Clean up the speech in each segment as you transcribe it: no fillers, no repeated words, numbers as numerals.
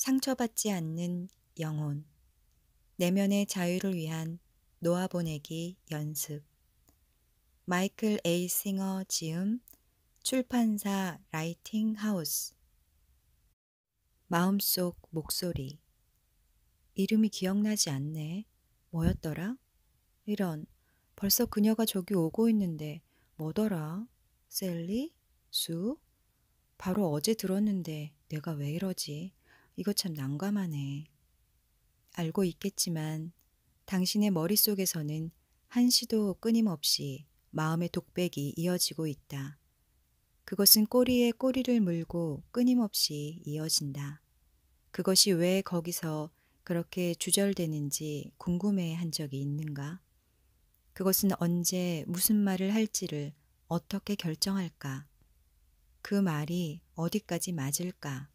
상처받지 않는 영혼, 내면의 자유를 위한 놓아보내기 연습. 마이클 A. 싱어 지음, 출판사 라이팅 하우스. 마음속 목소리. 이름이 기억나지 않네. 뭐였더라? 이런, 벌써 그녀가 저기 오고 있는데 뭐더라? 셀리? 수? 바로 어제 들었는데 내가 왜 이러지? 이거 참 난감하네. 알고 있겠지만 당신의 머릿속에서는 한시도 끊임없이 마음의 독백이 이어지고 있다. 그것은 꼬리에 꼬리를 물고 끊임없이 이어진다. 그것이 왜 거기서 그렇게 주절되는지 궁금해 한 적이 있는가? 그것은 언제 무슨 말을 할지를 어떻게 결정할까? 그 말이 어디까지 맞을까?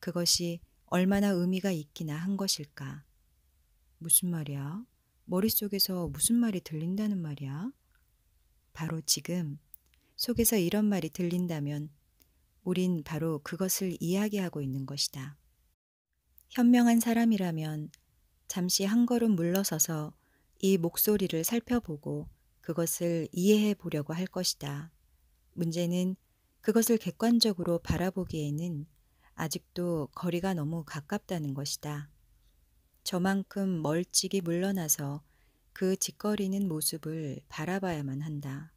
그것이 얼마나 의미가 있기나 한 것일까? 무슨 말이야? 머릿속에서 무슨 말이 들린다는 말이야? 바로 지금 속에서 이런 말이 들린다면 우린 바로 그것을 이야기하고 있는 것이다. 현명한 사람이라면 잠시 한 걸음 물러서서 이 목소리를 살펴보고 그것을 이해해 보려고 할 것이다. 문제는 그것을 객관적으로 바라보기에는 아직도 거리가 너무 가깝다는 것이다. 저만큼 멀찍이 물러나서 그 짓거리는 모습을 바라봐야만 한다.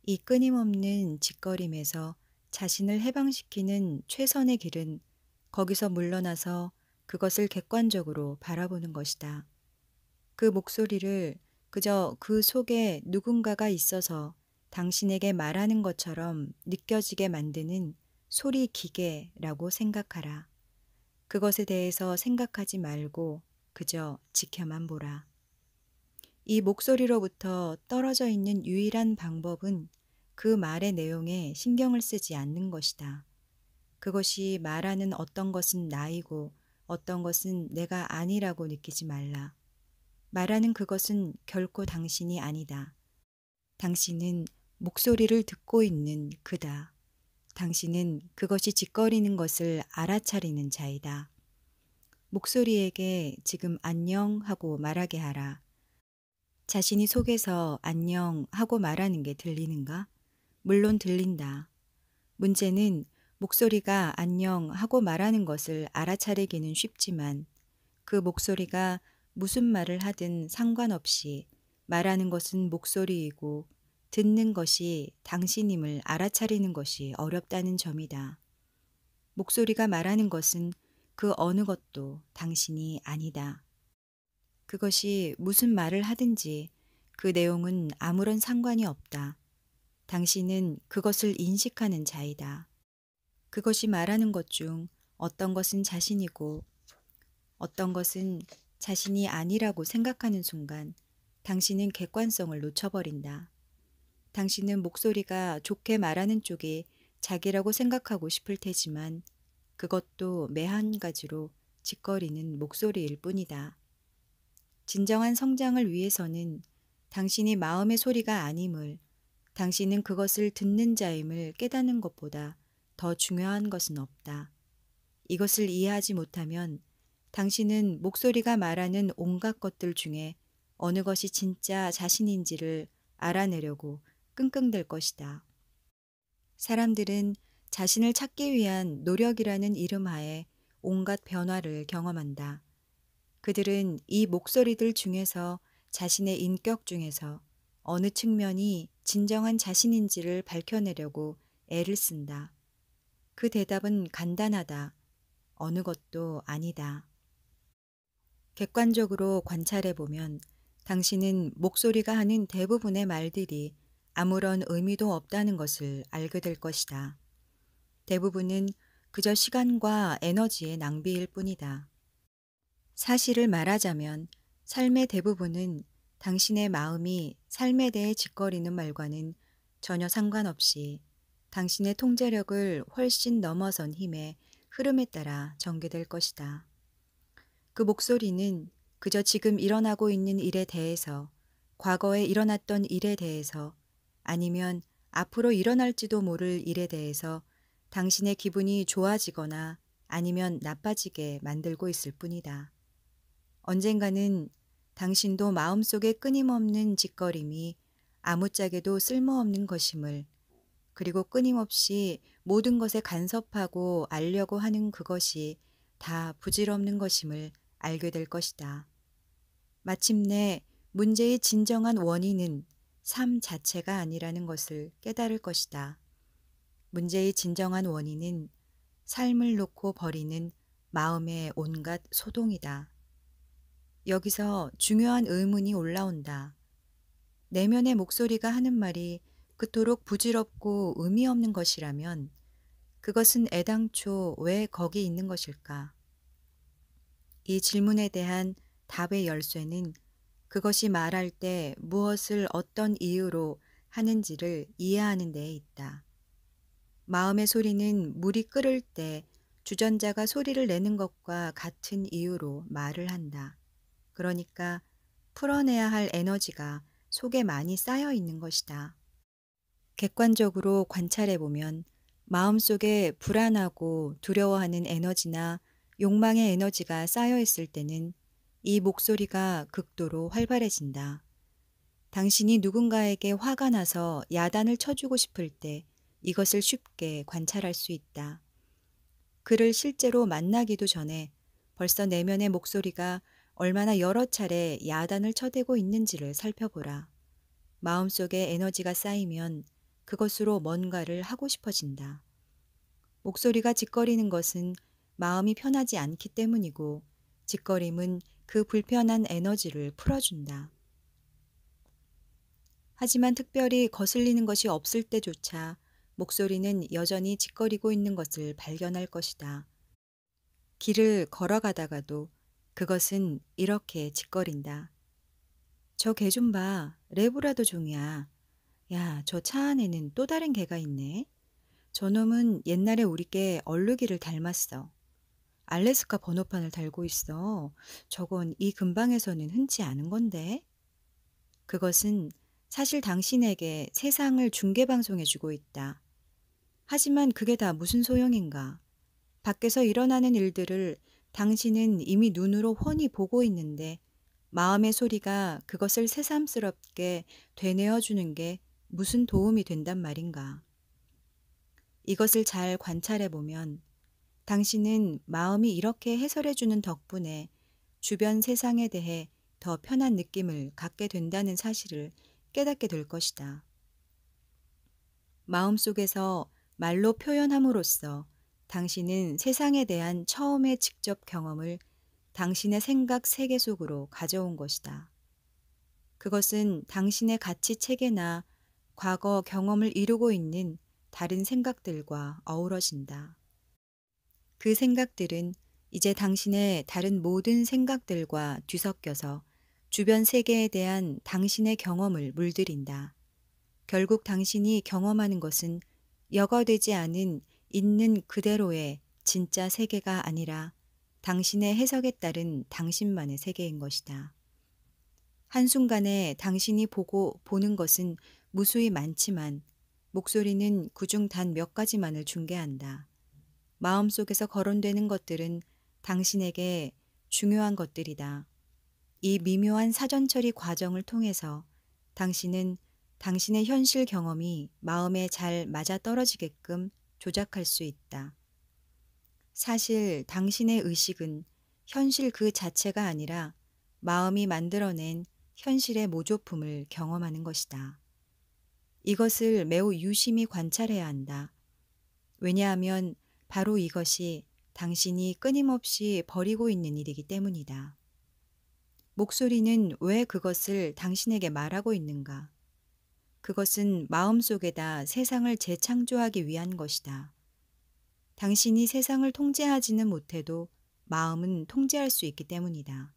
이 끊임없는 짓거림에서 자신을 해방시키는 최선의 길은 거기서 물러나서 그것을 객관적으로 바라보는 것이다. 그 목소리를 그저 그 속에 누군가가 있어서 당신에게 말하는 것처럼 느껴지게 만드는 소리 기계라고 생각하라. 그것에 대해서 생각하지 말고 그저 지켜만 보라. 이 목소리로부터 떨어져 있는 유일한 방법은 그 말의 내용에 신경을 쓰지 않는 것이다. 그것이 말하는 어떤 것은 나이고 어떤 것은 내가 아니라고 느끼지 말라. 말하는 그것은 결코 당신이 아니다. 당신은 목소리를 듣고 있는 그다. 당신은 그것이 짓거리는 것을 알아차리는 자이다. 목소리에게 지금 안녕 하고 말하게 하라. 자신이 속에서 안녕 하고 말하는 게 들리는가? 물론 들린다. 문제는 목소리가 안녕 하고 말하는 것을 알아차리기는 쉽지만 그 목소리가 무슨 말을 하든 상관없이 말하는 것은 목소리이고 듣는 것이 당신임을 알아차리는 것이 어렵다는 점이다. 목소리가 말하는 것은 그 어느 것도 당신이 아니다. 그것이 무슨 말을 하든지 그 내용은 아무런 상관이 없다. 당신은 그것을 인식하는 자이다. 그것이 말하는 것 중 어떤 것은 자신이고 어떤 것은 자신이 아니라고 생각하는 순간 당신은 객관성을 놓쳐버린다. 당신은 목소리가 좋게 말하는 쪽이 자기라고 생각하고 싶을 테지만 그것도 매한 가지로 짓거리는 목소리일 뿐이다. 진정한 성장을 위해서는 당신이 마음의 소리가 아님을, 당신은 그것을 듣는 자임을 깨닫는 것보다 더 중요한 것은 없다. 이것을 이해하지 못하면 당신은 목소리가 말하는 온갖 것들 중에 어느 것이 진짜 자신인지를 알아내려고 끙끙댈 것이다. 사람들은 자신을 찾기 위한 노력이라는 이름 하에 온갖 변화를 경험한다. 그들은 이 목소리들 중에서 자신의 인격 중에서 어느 측면이 진정한 자신인지를 밝혀내려고 애를 쓴다. 그 대답은 간단하다. 어느 것도 아니다. 객관적으로 관찰해보면 당신은 목소리가 하는 대부분의 말들이 아무런 의미도 없다는 것을 알게 될 것이다. 대부분은 그저 시간과 에너지의 낭비일 뿐이다. 사실을 말하자면 삶의 대부분은 당신의 마음이 삶에 대해 짓거리는 말과는 전혀 상관없이 당신의 통제력을 훨씬 넘어선 힘의 흐름에 따라 전개될 것이다. 그 목소리는 그저 지금 일어나고 있는 일에 대해서, 과거에 일어났던 일에 대해서, 아니면 앞으로 일어날지도 모를 일에 대해서 당신의 기분이 좋아지거나 아니면 나빠지게 만들고 있을 뿐이다. 언젠가는 당신도 마음속에 끊임없는 짓거림이 아무짝에도 쓸모없는 것임을, 그리고 끊임없이 모든 것에 간섭하고 알려고 하는 그것이 다 부질없는 것임을 알게 될 것이다. 마침내 문제의 진정한 원인은 삶 자체가 아니라는 것을 깨달을 것이다. 문제의 진정한 원인은 삶을 놓고 벌이는 마음의 온갖 소동이다. 여기서 중요한 의문이 올라온다. 내면의 목소리가 하는 말이 그토록 부질없고 의미 없는 것이라면 그것은 애당초 왜 거기 있는 것일까? 이 질문에 대한 답의 열쇠는 그것이 말할 때 무엇을 어떤 이유로 하는지를 이해하는 데에 있다. 마음의 소리는 물이 끓을 때 주전자가 소리를 내는 것과 같은 이유로 말을 한다. 그러니까 풀어내야 할 에너지가 속에 많이 쌓여 있는 것이다. 객관적으로 관찰해 보면 마음속에 불안하고 두려워하는 에너지나 욕망의 에너지가 쌓여 있을 때는 이 목소리가 극도로 활발해진다. 당신이 누군가에게 화가 나서 야단을 쳐주고 싶을 때 이것을 쉽게 관찰할 수 있다. 그를 실제로 만나기도 전에 벌써 내면의 목소리가 얼마나 여러 차례 야단을 쳐대고 있는지를 살펴보라. 마음속에 에너지가 쌓이면 그것으로 뭔가를 하고 싶어진다. 목소리가 짓거리는 것은 마음이 편하지 않기 때문이고, 짓거림은 그 불편한 에너지를 풀어준다. 하지만 특별히 거슬리는 것이 없을 때조차 목소리는 여전히 짓거리고 있는 것을 발견할 것이다. 길을 걸어가다가도 그것은 이렇게 짓거린다. 저 개 좀 봐. 레브라도 종이야. 야, 저 차 안에는 또 다른 개가 있네. 저놈은 옛날에 우리 개 얼룩이를 닮았어. 알래스카 번호판을 달고 있어. 저건 이 근방에서는 흔치 않은 건데. 그것은 사실 당신에게 세상을 중계방송해주고 있다. 하지만 그게 다 무슨 소용인가? 밖에서 일어나는 일들을 당신은 이미 눈으로 훤히 보고 있는데 마음의 소리가 그것을 새삼스럽게 되뇌어주는 게 무슨 도움이 된단 말인가? 이것을 잘 관찰해 보면 당신은 마음이 이렇게 해설해주는 덕분에 주변 세상에 대해 더 편한 느낌을 갖게 된다는 사실을 깨닫게 될 것이다. 마음속에서 말로 표현함으로써 당신은 세상에 대한 처음의 직접 경험을 당신의 생각 세계 속으로 가져온 것이다. 그것은 당신의 가치 체계나 과거 경험을 이루고 있는 다른 생각들과 어우러진다. 그 생각들은 이제 당신의 다른 모든 생각들과 뒤섞여서 주변 세계에 대한 당신의 경험을 물들인다. 결국 당신이 경험하는 것은 여과되지 않은 있는 그대로의 진짜 세계가 아니라 당신의 해석에 따른 당신만의 세계인 것이다. 한순간에 당신이 보는 것은 무수히 많지만 목소리는 그중 단 몇 가지만을 중개한다. 마음속에서 거론되는 것들은 당신에게 중요한 것들이다. 이 미묘한 사전 처리 과정을 통해서 당신은 당신의 현실 경험이 마음에 잘 맞아떨어지게끔 조작할 수 있다. 사실 당신의 의식은 현실 그 자체가 아니라 마음이 만들어낸 현실의 모조품을 경험하는 것이다. 이것을 매우 유심히 관찰해야 한다. 왜냐하면 바로 이것이 당신이 끊임없이 벌이고 있는 일이기 때문이다. 목소리는 왜 그것을 당신에게 말하고 있는가? 그것은 마음속에다 세상을 재창조하기 위한 것이다. 당신이 세상을 통제하지는 못해도 마음은 통제할 수 있기 때문이다.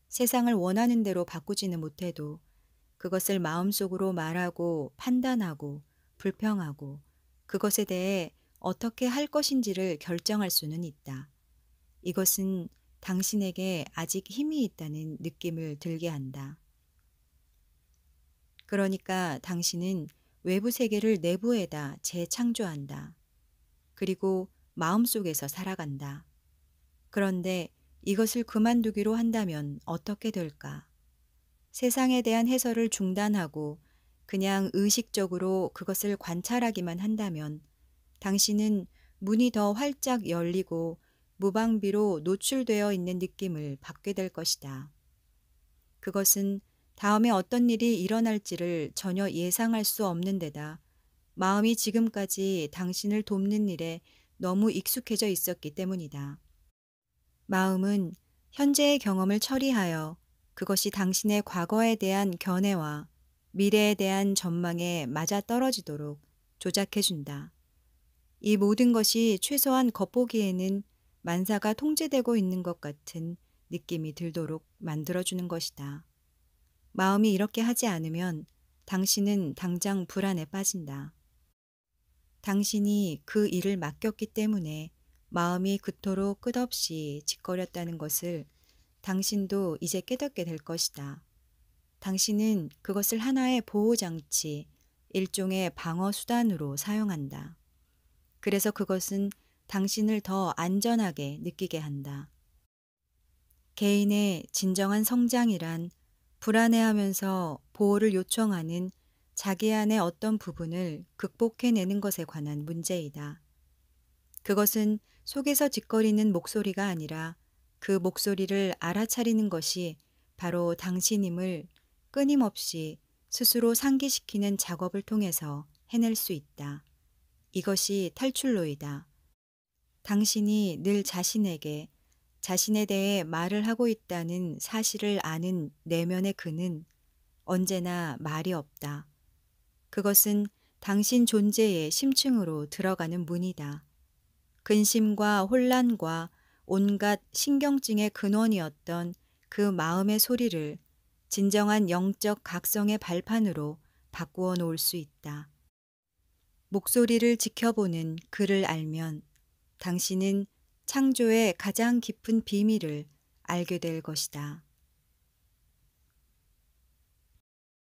세상을 원하는 대로 바꾸지는 못해도 그것을 마음속으로 말하고 판단하고 불평하고 그것에 대해 어떻게 할 것인지를 결정할 수는 있다. 이것은 당신에게 아직 힘이 있다는 느낌을 들게 한다. 그러니까 당신은 외부 세계를 내부에다 재창조한다. 그리고 마음속에서 살아간다. 그런데 이것을 그만두기로 한다면 어떻게 될까? 세상에 대한 해설을 중단하고 그냥 의식적으로 그것을 관찰하기만 한다면 당신은 문이 더 활짝 열리고 무방비로 노출되어 있는 느낌을 받게 될 것이다. 그것은 다음에 어떤 일이 일어날지를 전혀 예상할 수 없는 데다 마음이 지금까지 당신을 돕는 일에 너무 익숙해져 있었기 때문이다. 마음은 현재의 경험을 처리하여 그것이 당신의 과거에 대한 견해와 미래에 대한 전망에 맞아떨어지도록 조작해준다. 이 모든 것이 최소한 겉보기에는 만사가 통제되고 있는 것 같은 느낌이 들도록 만들어주는 것이다. 마음이 이렇게 하지 않으면 당신은 당장 불안에 빠진다. 당신이 그 일을 맡겼기 때문에 마음이 그토록 끝없이 짓거렸다는 것을 당신도 이제 깨닫게 될 것이다. 당신은 그것을 하나의 보호장치, 일종의 방어수단으로 사용한다. 그래서 그것은 당신을 더 안전하게 느끼게 한다. 개인의 진정한 성장이란 불안해하면서 보호를 요청하는 자기 안의 어떤 부분을 극복해내는 것에 관한 문제이다. 그것은 속에서 짓거리는 목소리가 아니라 그 목소리를 알아차리는 것이 바로 당신임을 끊임없이 스스로 상기시키는 작업을 통해서 해낼 수 있다. 이것이 탈출로이다. 당신이 늘 자신에게 자신에 대해 말을 하고 있다는 사실을 아는 내면의 그는 언제나 말이 없다. 그것은 당신 존재의 심층으로 들어가는 문이다. 근심과 혼란과 온갖 신경증의 근원이었던 그 마음의 소리를 진정한 영적 각성의 발판으로 바꾸어 놓을 수 있다. 목소리를 지켜보는 그를 알면 당신은 창조의 가장 깊은 비밀을 알게 될 것이다.